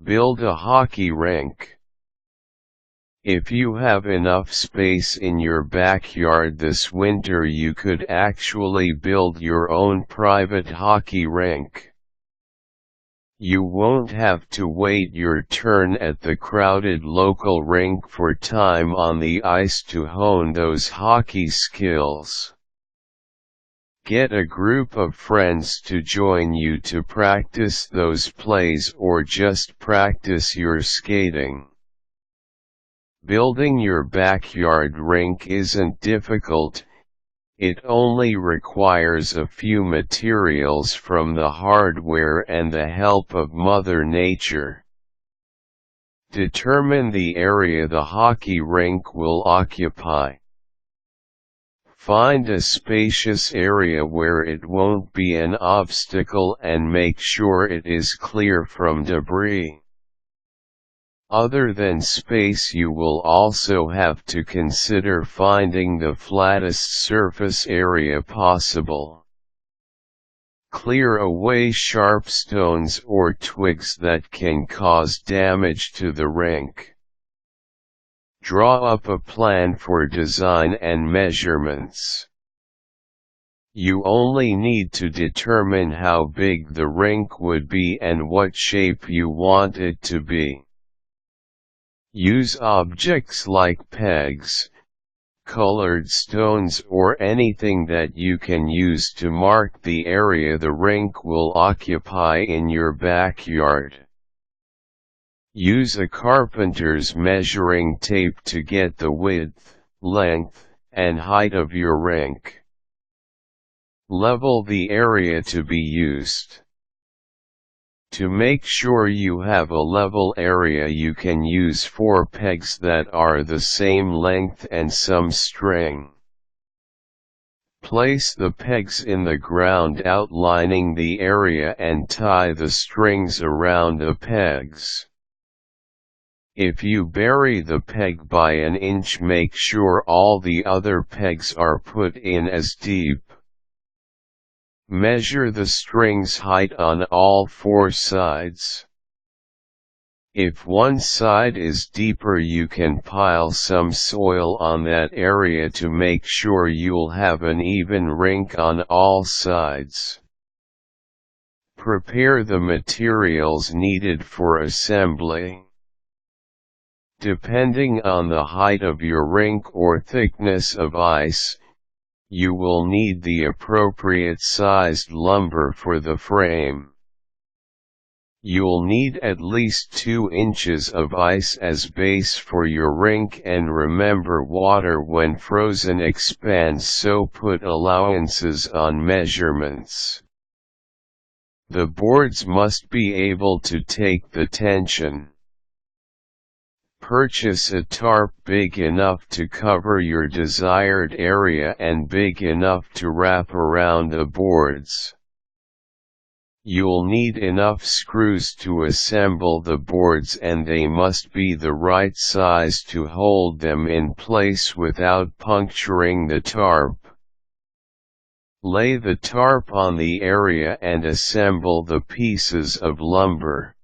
Build a hockey rink. If you have enough space in your backyard this winter, you could actually build your own private hockey rink. You won't have to wait your turn at the crowded local rink for time on the ice to hone those hockey skills. Get a group of friends to join you to practice those plays or just practice your skating. Building your backyard rink isn't difficult. It only requires a few materials from the hardware and the help of Mother Nature. Determine the area the hockey rink will occupy. Find a spacious area where it won't be an obstacle and make sure it is clear from debris. Other than space, you will also have to consider finding the flattest surface area possible. Clear away sharp stones or twigs that can cause damage to the rink. Draw up a plan for design and measurements. You only need to determine how big the rink would be and what shape you want it to be. Use objects like pegs, colored stones, or anything that you can use to mark the area the rink will occupy in your backyard. Use a carpenter's measuring tape to get the width, length, and height of your rink. Level the area to be used. To make sure you have a level area, you can use 4 pegs that are the same length and some string. Place the pegs in the ground outlining the area and tie the strings around the pegs. If you bury the peg by an inch, make sure all the other pegs are put in as deep. Measure the string's height on all 4 sides. If one side is deeper, you can pile some soil on that area to make sure you'll have an even rink on all sides. Prepare the materials needed for assembly. Depending on the height of your rink or thickness of ice, you will need the appropriate sized lumber for the frame. You'll need at least 2 inches of ice as base for your rink, and remember, water when frozen expands, so put allowances on measurements. The boards must be able to take the tension. Purchase a tarp big enough to cover your desired area and big enough to wrap around the boards. You'll need enough screws to assemble the boards, and they must be the right size to hold them in place without puncturing the tarp. Lay the tarp on the area and assemble the pieces of lumber.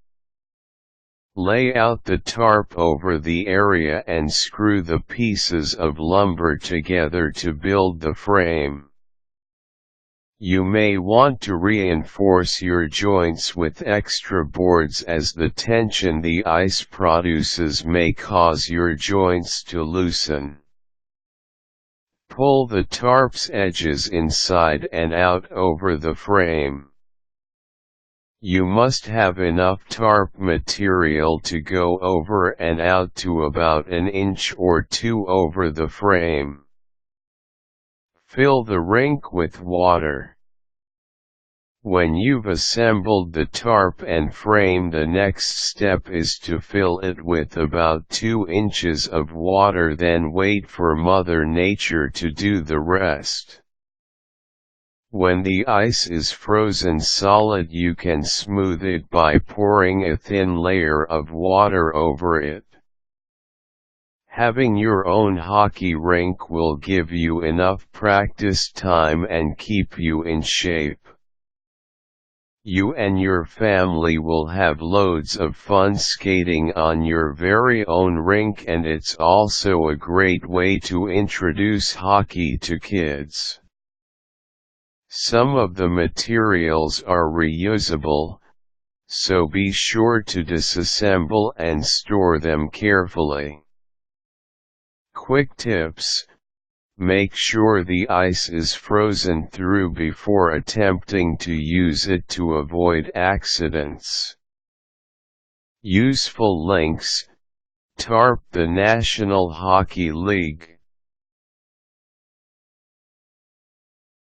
Lay out the tarp over the area and screw the pieces of lumber together to build the frame. You may want to reinforce your joints with extra boards, as the tension the ice produces may cause your joints to loosen. Pull the tarp's edges inside and out over the frame. You must have enough tarp material to go over and out to about an inch or 2 over the frame. Fill the rink with water. When you've assembled the tarp and frame, the next step is to fill it with about 2 inches of water, then wait for Mother Nature to do the rest. When the ice is frozen solid, you can smooth it by pouring a thin layer of water over it. Having your own hockey rink will give you enough practice time and keep you in shape. You and your family will have loads of fun skating on your very own rink, and it's also a great way to introduce hockey to kids. Some of the materials are reusable, so be sure to disassemble and store them carefully. Quick tips: make sure the ice is frozen through before attempting to use it to avoid accidents. Useful links: Tarp, the National Hockey League.